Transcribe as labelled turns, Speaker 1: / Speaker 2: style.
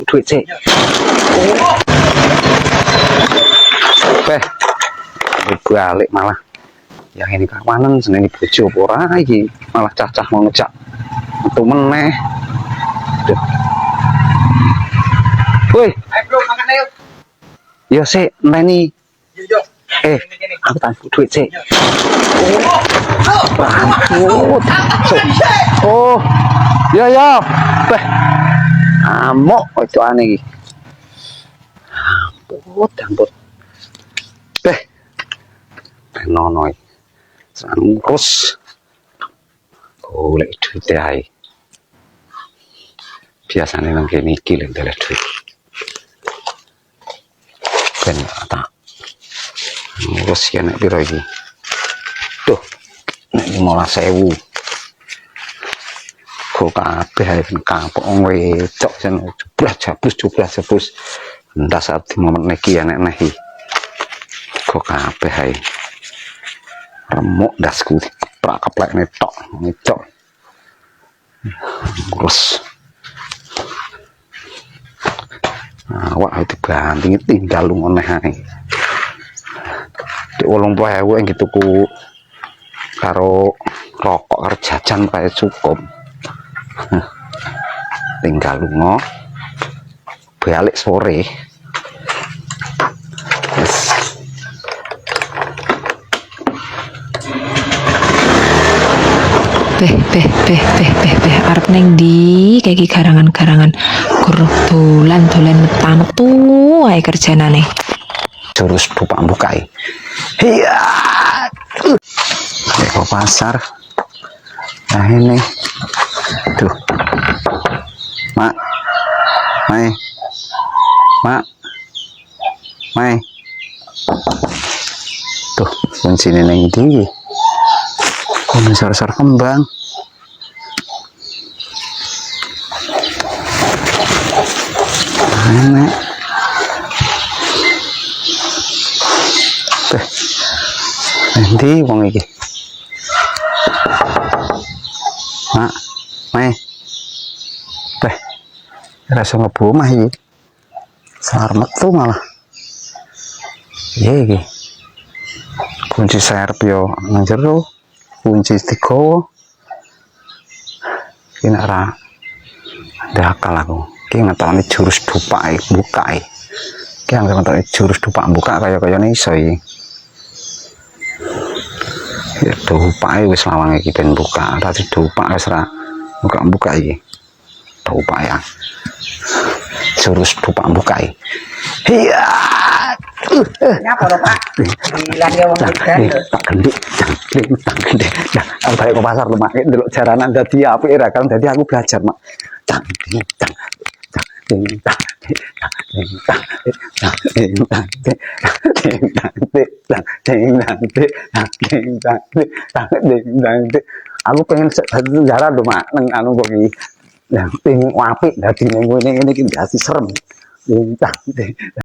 Speaker 1: duit sih. Balik malah. Yang ini kawanan seneng bojo ora iki, malah cacah mau ngejak. Itu meneh. Woi,
Speaker 2: ayo bro, makan ayo.
Speaker 1: ya sih, neni.
Speaker 2: Yo.
Speaker 1: Aku tak duit sih. Oh, ya. Amok itu aneh. Ampun. Nonoi. Terus golek duit ae. Biasane nang kene iki lek golek duit. Ben tak. Terus ya nek piro iki? Tuh. Nek 15.000. Kok kabeh ae kapok wedok jan jeblas. Ndas saat momen iki ya nek nehi. Kok kabeh ae. Remuk dasku keplek netok ngecok. Terus awak itu ganting tinggal lu ngoneh ae. Di 80.000 yang gitu ku karo rokok karo jajan kae cukup. Tinggal lunga balik sore. Yes.
Speaker 3: Arep neng di kayak garangan guru dolan metu ae kerjanane.
Speaker 1: Jurus buka-bukai. Iya. Ke pasar. Nah ini. Tuh. Mak. Mai. Tuh, kuncinya neng tinggi. Kok besar kembang. Enak. Nanti wong iki. Mak, Mai. Rasa ngebomah iki. Sarmet tuh malah. Iya iki. Kunci serep yo nang jero. Kunci digowo. Ki nek ra dakal aku. Ki ngetokne jurus buka. Ki anggere ngetokne jurus buka kaya-kayane iso iki. Ya dupake wis lawange iki ben buka, tapi dupak wis ra buka iki. Dupak ya. Jurus buka. Iya.
Speaker 2: Nyapa lho, Pak? Bilang ya wong edan.
Speaker 1: Tak gendhi. Nah, aku balik ke pasar lho, Mak. Ndelok jaranan dadi apik ra kan dadi aku belajar, Mak. Aku pengen sejarah lho, Mak, nang anu kok iki. Lah, ping apik dadi ning ngene iki dadi serem.